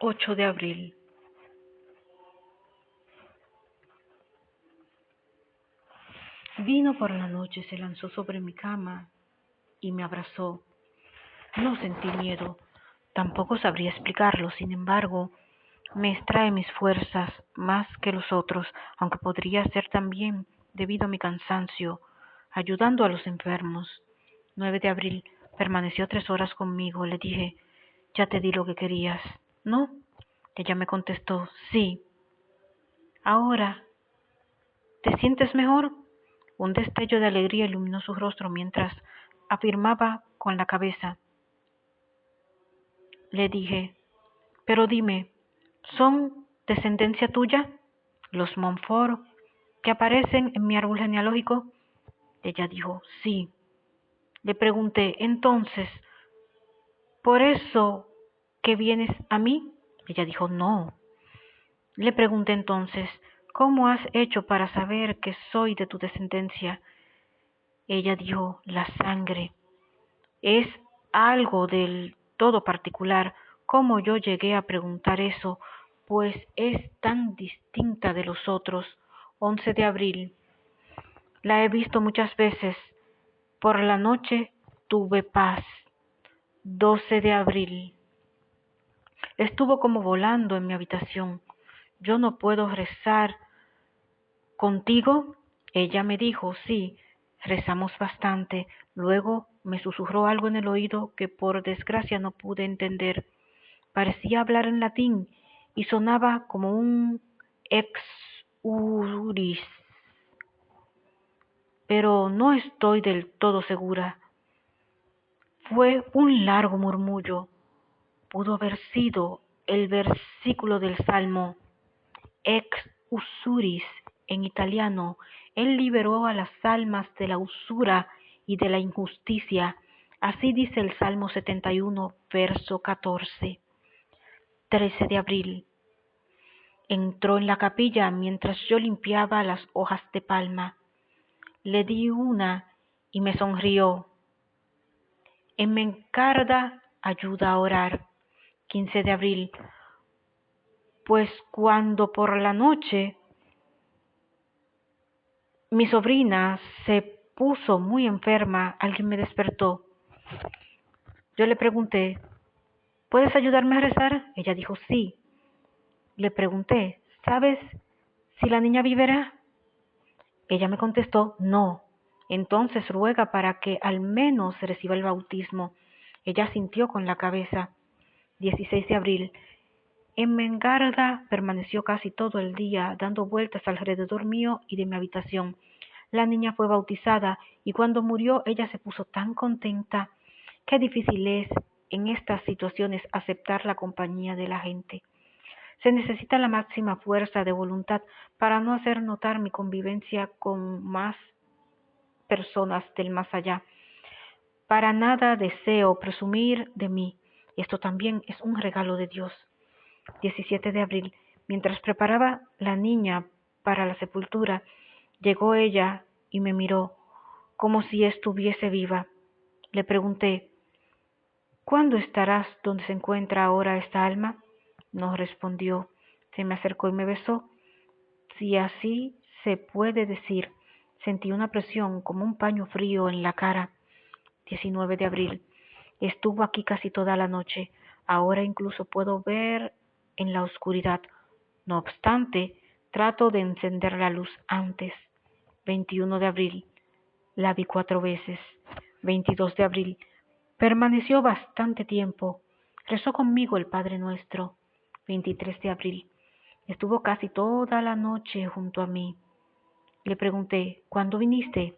8 de abril. Vino por la noche, se lanzó sobre mi cama y me abrazó. No sentí miedo, tampoco sabría explicarlo, sin embargo, me extrae mis fuerzas más que los otros, aunque podría ser también debido a mi cansancio, ayudando a los enfermos. 9 de abril, permaneció 3 horas conmigo. Le dije, ya te di lo que querías, ¿no? Ella me contestó, sí. Ahora, ¿te sientes mejor? Un destello de alegría iluminó su rostro mientras afirmaba con la cabeza. Le dije, pero dime, ¿son descendencia tuya los Montfort que aparecen en mi árbol genealógico? Ella dijo, sí. Le pregunté, entonces, ¿por eso que vienes a mí? Ella dijo, no. Le pregunté entonces, ¿cómo has hecho para saber que soy de tu descendencia? Ella dijo, la sangre. Es algo del todo particular. ¿Cómo yo llegué a preguntar eso? Pues es tan distinta de los otros. 11 de abril. La he visto muchas veces. Por la noche tuve paz. 12 de abril. Estuvo como volando en mi habitación. Yo no puedo rezar contigo. Ella me dijo, sí, rezamos bastante. Luego me susurró algo en el oído que por desgracia no pude entender. Parecía hablar en latín y sonaba como un exuris, pero no estoy del todo segura. Fue un largo murmullo. Pudo haber sido el versículo del Salmo. Ex usuris en italiano. Él liberó a las almas de la usura y de la injusticia. Así dice el Salmo 71, verso 14. 13 de abril. Entró en la capilla mientras yo limpiaba las hojas de palma. Le di una y me sonrió. Enmencarda ayuda a orar. 15 de abril. Pues cuando por la noche mi sobrina se puso muy enferma, alguien me despertó. Yo le pregunté, ¿puedes ayudarme a rezar? Ella dijo, sí. Le pregunté, ¿sabes si la niña vivirá? Ella me contestó, no. Entonces ruega para que al menos reciba el bautismo. Ella asintió con la cabeza. 16 de abril. Enmengarda permaneció casi todo el día dando vueltas alrededor mío y de mi habitación. La niña fue bautizada y cuando murió ella se puso tan contenta. Qué difícil es en estas situaciones aceptar la compañía de la gente. Se necesita la máxima fuerza de voluntad para no hacer notar mi convivencia con más personas del más allá. Para nada deseo presumir de mí. Esto también es un regalo de Dios. 17 de abril. Mientras preparaba la niña para la sepultura, llegó ella y me miró como si estuviese viva. Le pregunté, ¿cuándo estarás donde se encuentra ahora esta alma? No respondió. Se me acercó y me besó. Si así se puede decir, sentí una presión como un paño frío en la cara. 19 de abril. Estuvo aquí casi toda la noche. Ahora incluso puedo ver en la oscuridad. No obstante, trato de encender la luz antes. 21 de abril. La vi 4 veces. 22 de abril. Permaneció bastante tiempo. Rezó conmigo el Padre Nuestro. 23 de abril. Estuvo casi toda la noche junto a mí. Le pregunté, ¿cuándo viniste?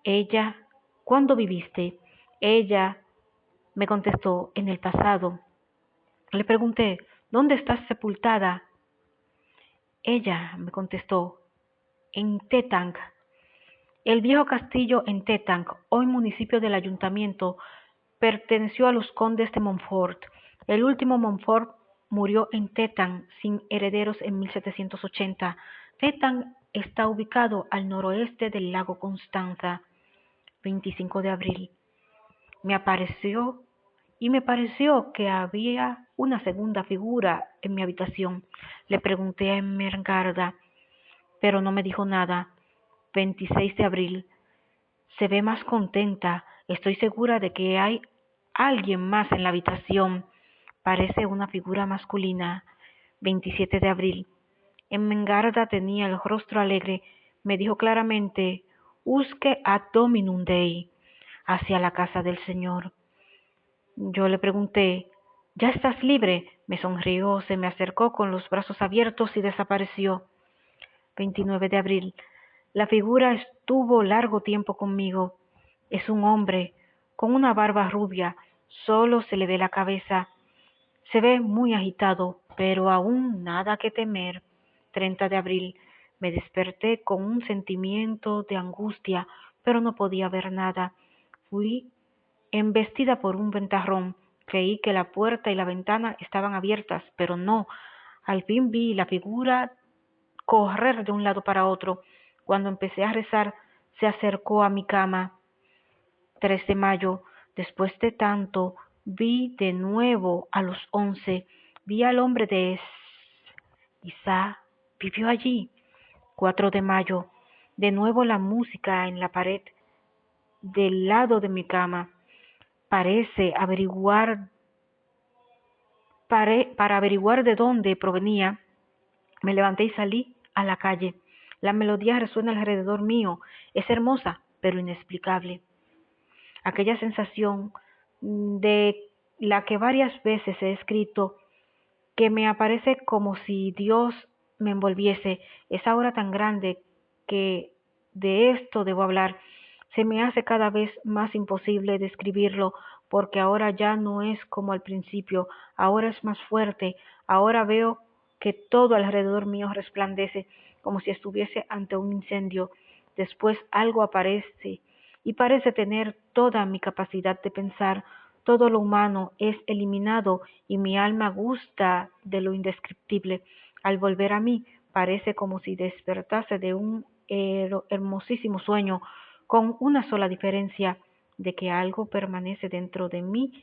Ella, ¿cuándo viviste? Ella me contestó, en el pasado. Le pregunté, ¿dónde estás sepultada? Ella me contestó, en Tétang. El viejo castillo en Tétang, hoy municipio del ayuntamiento, perteneció a los condes de Montfort. El último Montfort murió en Tétang sin herederos en 1780. Tétang está ubicado al noroeste del lago Constanza. 25 de abril. Me pareció que había una segunda figura en mi habitación. Le pregunté a Ermengarda, pero no me dijo nada. 26 de abril. Se ve más contenta. Estoy segura de que hay alguien más en la habitación. Parece una figura masculina. 27 de abril. Ermengarda tenía el rostro alegre. Me dijo claramente, Usque ad Dominum Dei, hacia la casa del Señor. Yo le pregunté, ¿ya estás libre? Me sonrió, se me acercó con los brazos abiertos y desapareció. 29 de abril. La figura estuvo largo tiempo conmigo. Es un hombre, con una barba rubia, solo se le ve la cabeza. Se ve muy agitado, pero aún nada que temer. 30 de abril. Me desperté con un sentimiento de angustia, pero no podía ver nada. Fui embestida por un ventarrón. Creí que la puerta y la ventana estaban abiertas, pero no. Al fin vi la figura correr de un lado para otro. Cuando empecé a rezar, se acercó a mi cama. 3 de mayo. Después de tanto, vi de nuevo a los 11. Vi al hombre de Quizá vivió allí. 4 de mayo. De nuevo la música en la pared del lado de mi cama. Parece averiguar, para averiguar de dónde provenía, me levanté y salí a la calle. La melodía resuena alrededor mío. Es hermosa, pero inexplicable. Aquella sensación de la que varias veces he escrito, que me aparece como si Dios me envolviese, es ahora tan grande que de esto debo hablar. Se me hace cada vez más imposible describirlo, porque ahora ya no es como al principio, ahora es más fuerte, ahora veo que todo alrededor mío resplandece, como si estuviese ante un incendio. Después algo aparece y parece tener toda mi capacidad de pensar. Todo lo humano es eliminado y mi alma gusta de lo indescriptible. Al volver a mí, parece como si despertase de un hermosísimo sueño, con una sola diferencia, de que algo permanece dentro de mí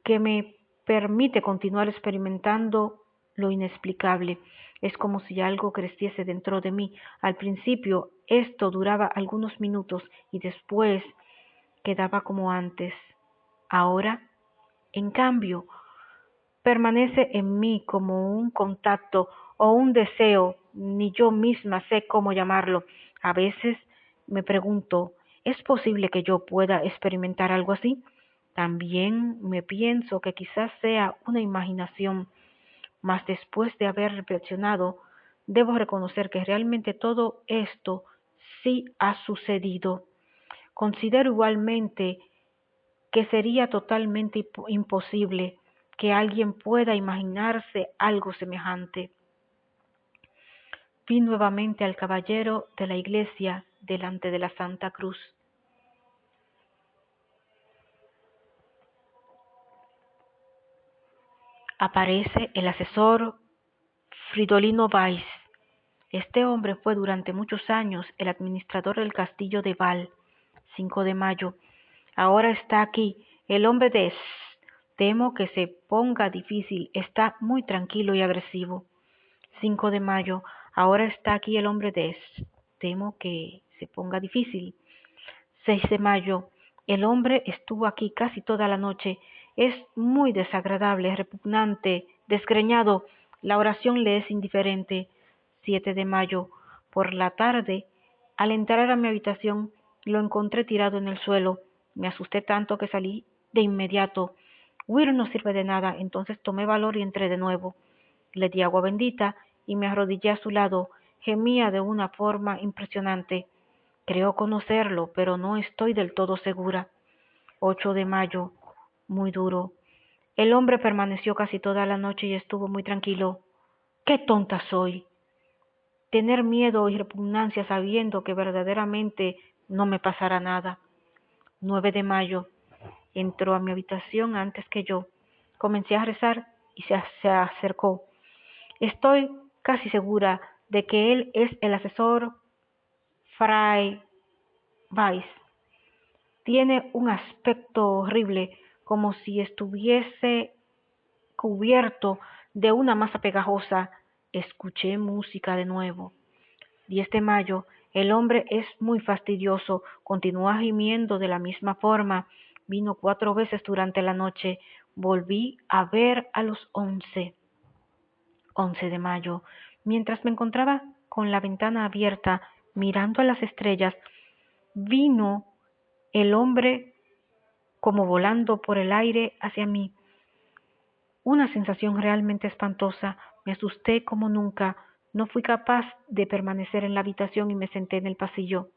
que me permite continuar experimentando lo inexplicable. Es como si algo creciese dentro de mí. Al principio esto duraba algunos minutos y después quedaba como antes. Ahora, en cambio, permanece en mí como un contacto o un deseo, ni yo misma sé cómo llamarlo. A veces me pregunto, ¿es posible que yo pueda experimentar algo así? También me pienso que quizás sea una imaginación, mas después de haber reflexionado, debo reconocer que realmente todo esto sí ha sucedido. Considero igualmente que sería totalmente imposible que alguien pueda imaginarse algo semejante. Vi nuevamente al caballero de la iglesia delante de la Santa Cruz. Aparece el asesor Fridolino Weiss. Este hombre fue durante muchos años el administrador del castillo de Val. 5 de mayo. Ahora está aquí el hombre de Temo que se ponga difícil. Está muy tranquilo y agresivo. 5 de mayo. Ahora está aquí el hombre de Temo que se ponga difícil. 6 de mayo. El hombre estuvo aquí casi toda la noche. Es muy desagradable, repugnante, desgreñado. La oración le es indiferente. 7 de mayo. Por la tarde, al entrar a mi habitación, lo encontré tirado en el suelo. Me asusté tanto que salí de inmediato. Huir no sirve de nada, entonces tomé valor y entré de nuevo. Le di agua bendita y me arrodillé a su lado. Gemía de una forma impresionante. Creo conocerlo, pero no estoy del todo segura. 8 de mayo. Muy duro. El hombre permaneció casi toda la noche y estuvo muy tranquilo. ¡Qué tonta soy! Tener miedo y repugnancia sabiendo que verdaderamente no me pasará nada. 9 de mayo. Entró a mi habitación antes que yo. Comencé a rezar y se acercó. Estoy casi segura de que él es el asesor Fray Weiss. Tiene un aspecto horrible, como si estuviese cubierto de una masa pegajosa. Escuché música de nuevo. 10 de mayo. El hombre es muy fastidioso. Continúa gimiendo de la misma forma. Vino 4 veces durante la noche. Volví a ver a los 11. 11 de mayo. Mientras me encontraba con la ventana abierta, mirando a las estrellas, vino el hombre como volando por el aire hacia mí. Una sensación realmente espantosa. Me asusté como nunca. No fui capaz de permanecer en la habitación y me senté en el pasillo.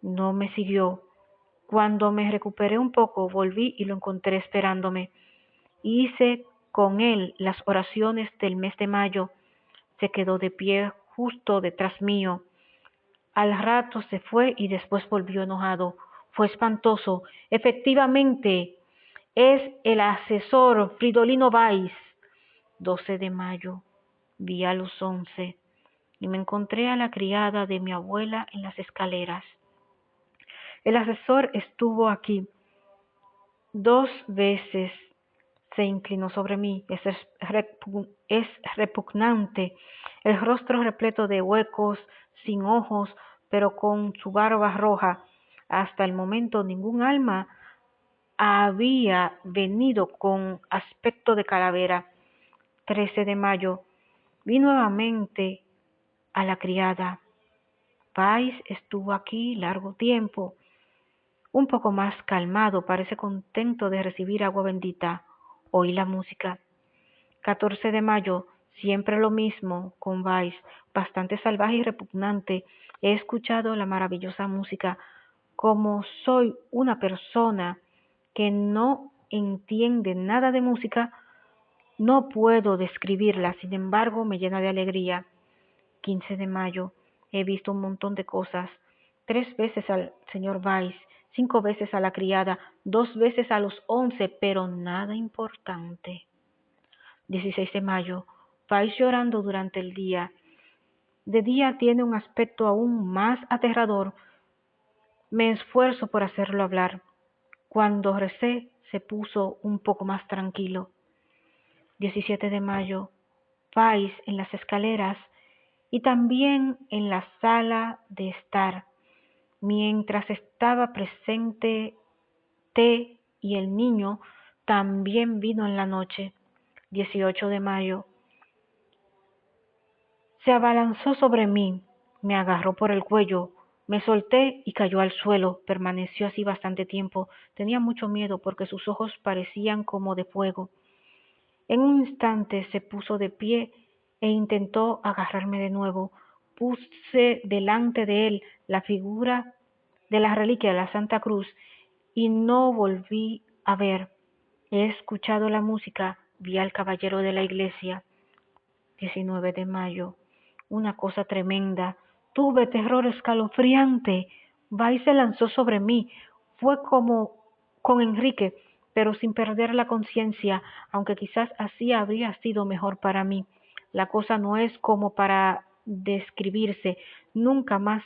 No me siguió. Cuando me recuperé un poco, volví y lo encontré esperándome. Hice con él las oraciones del mes de mayo. Se quedó de pie justo detrás mío. Al rato se fue y después volvió enojado. Fue espantoso. Efectivamente, es el asesor Fridolino Weiss. 12 de mayo. Vi a los 11 y me encontré a la criada de mi abuela en las escaleras. El asesor estuvo aquí 2 veces. Se inclinó sobre mí. Es repugnante. El rostro repleto de huecos, sin ojos, pero con su barba roja. Hasta el momento ningún alma había venido con aspecto de calavera. 13 de mayo. Vi nuevamente a la criada. Weiss estuvo aquí largo tiempo. Un poco más calmado, parece contento de recibir agua bendita. Oí la música. 14 de mayo, siempre lo mismo con Weiss, bastante salvaje y repugnante. He escuchado la maravillosa música. Como soy una persona que no entiende nada de música, no puedo describirla, sin embargo me llena de alegría. 15 de mayo, he visto un montón de cosas. 3 veces al señor Weiss, 5 veces a la criada, 2 veces a los 11, pero nada importante. 16 de mayo, Weiss llorando durante el día. De día tiene un aspecto aún más aterrador. Me esfuerzo por hacerlo hablar. Cuando recé, se puso un poco más tranquilo. 17 de mayo, Weiss en las escaleras y también en la sala de estar. Mientras estaba presente T y el niño, también vino en la noche. 18 de mayo. Se abalanzó sobre mí, me agarró por el cuello, me solté y cayó al suelo. Permaneció así bastante tiempo. Tenía mucho miedo porque sus ojos parecían como de fuego. En un instante se puso de pie e intentó agarrarme de nuevo. Puse delante de él la figura de la reliquia de la Santa Cruz y no volví a ver. He escuchado la música, vi al caballero de la iglesia. 19 de mayo. Una cosa tremenda. Tuve terror escalofriante. Weiss se lanzó sobre mí. Fue como con Enrique, pero sin perder la conciencia, aunque quizás así habría sido mejor para mí. La cosa no es como para describirse. Nunca más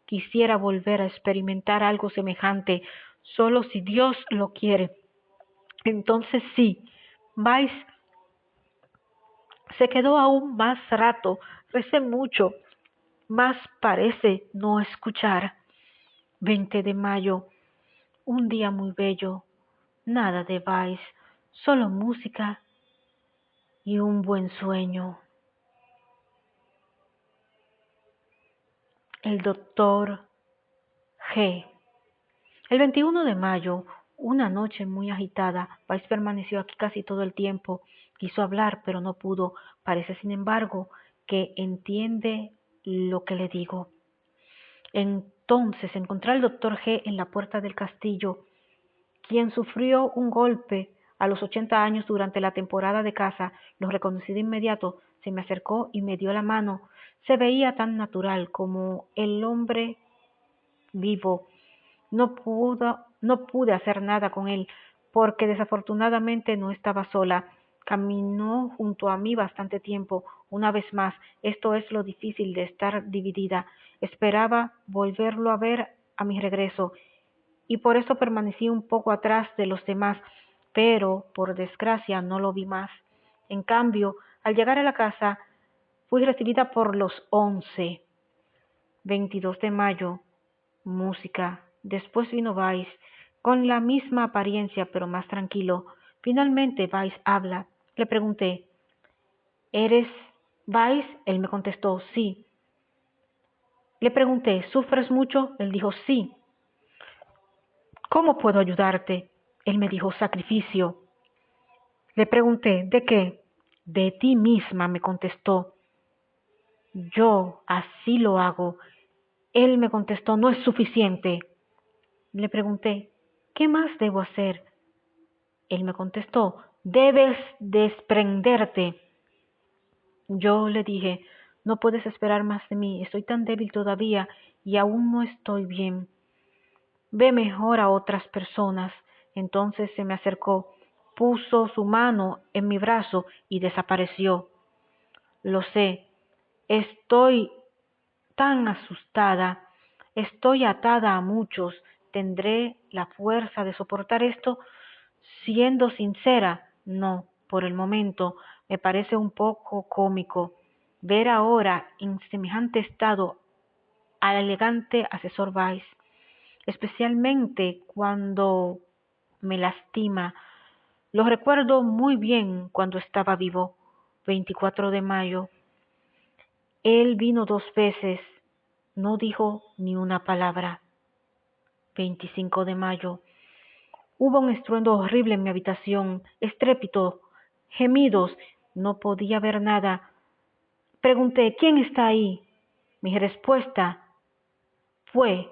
quisiera volver a experimentar algo semejante, solo si Dios lo quiere. Entonces sí, Weiss se quedó aún más rato, recé mucho, mas parece no escuchar. 20 de mayo, un día muy bello, nada de Weiss, solo música y un buen sueño. El doctor G. El 21 de mayo, una noche muy agitada, Weiss permaneció aquí casi todo el tiempo. Quiso hablar, pero no pudo. Parece, sin embargo, que entiende lo que le digo. Entonces encontré al doctor G en la puerta del castillo, quien sufrió un golpe a los 80 años durante la temporada de caza. Lo reconocí de inmediato, se me acercó y me dio la mano. Se veía tan natural como el hombre vivo. No pude hacer nada con él, porque desafortunadamente no estaba sola. Caminó junto a mí bastante tiempo. Una vez más, esto es lo difícil de estar dividida. Esperaba volverlo a ver a mi regreso, y por eso permanecí un poco atrás de los demás, pero por desgracia no lo vi más. En cambio, al llegar a la casa, fui recibida por los 11. 22 de mayo, música. Después vino Vice, con la misma apariencia, pero más tranquilo. Finalmente Vice habla. Le pregunté, ¿eres Vice? Él me contestó, sí. Le pregunté, ¿sufres mucho? Él dijo, sí. ¿Cómo puedo ayudarte? Él me dijo, sacrificio. Le pregunté, ¿de qué? De ti misma, me contestó. Yo así lo hago. Él me contestó, no es suficiente. Le pregunté, ¿qué más debo hacer? Él me contestó, debes desprenderte. Yo le dije, no puedes esperar más de mí, estoy tan débil todavía y aún no estoy bien. Ve mejor a otras personas. Entonces se me acercó, puso su mano en mi brazo y desapareció. Lo sé, estoy tan asustada, estoy atada a muchos. ¿Tendré la fuerza de soportar esto? Siendo sincera, no, por el momento me parece un poco cómico ver ahora en semejante estado al elegante asesor Vice, especialmente cuando me lastima. Lo recuerdo muy bien cuando estaba vivo. 24 de mayo. Él vino 2 veces, no dijo ni una palabra. 25 de mayo. Hubo un estruendo horrible en mi habitación, estrépito, gemidos, no podía ver nada. Pregunté, ¿quién está ahí? Mi respuesta fue,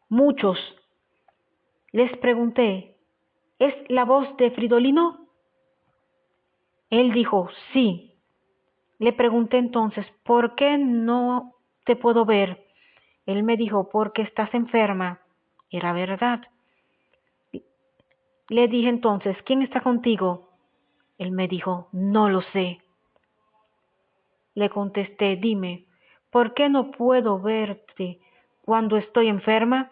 muchos. Les pregunté, ¿es la voz de Fridolino? Él dijo, sí. Le pregunté entonces, ¿por qué no te puedo ver? Él me dijo, porque estás enferma. Era verdad. Le dije entonces, ¿quién está contigo? Él me dijo, no lo sé. Le contesté, dime, ¿por qué no puedo verte cuando estoy enferma?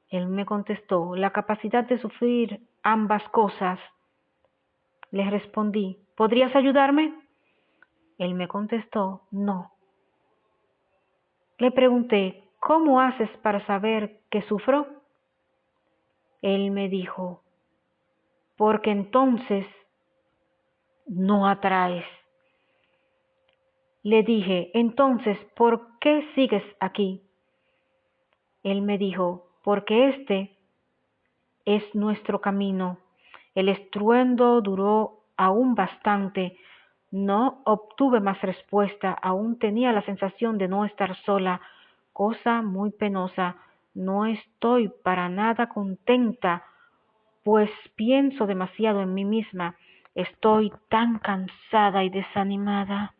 Él me contestó, la capacidad de sufrir ambas cosas. Le respondí, ¿podrías ayudarme? Él me contestó, no. Le pregunté, ¿cómo haces para saber que sufro? Él me dijo, porque entonces no atraes. Le dije, entonces, ¿por qué sigues aquí? Él me dijo, porque este es nuestro camino. El estruendo duró aún bastante. No obtuve más respuesta. Aún tenía la sensación de no estar sola, cosa muy penosa. No estoy para nada contenta, pues pienso demasiado en mí misma. Estoy tan cansada y desanimada.